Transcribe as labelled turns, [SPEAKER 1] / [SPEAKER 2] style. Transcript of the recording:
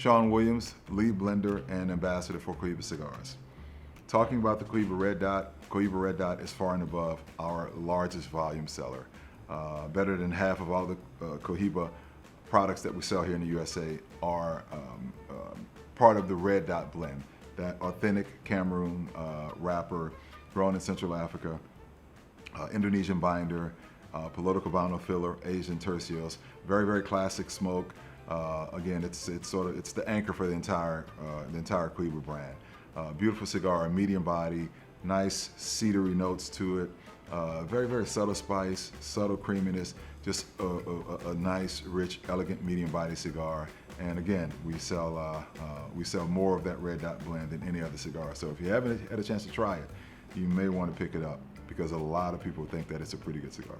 [SPEAKER 1] Sean Williams, lead blender and ambassador for Cohiba Cigars. Talking about the Cohiba Red Dot is far and above our largest volume seller. Better than half of all the Cohiba products that we sell here in the USA are part of the Red Dot blend, that authentic Cameroon wrapper, grown in Central Africa, Indonesian binder, political vinyl filler, Asian tercios, very, very classic smoke. Again, it's the anchor for the entire Cohiba brand. Beautiful cigar, medium body, nice cedary notes to it. Very, very subtle spice, subtle creaminess, just a nice, rich, elegant medium body cigar. And again, we sell more of that Red Dot blend than any other cigar. So if you haven't had a chance to try it, you may want to pick it up because a lot of people think that it's a pretty good cigar.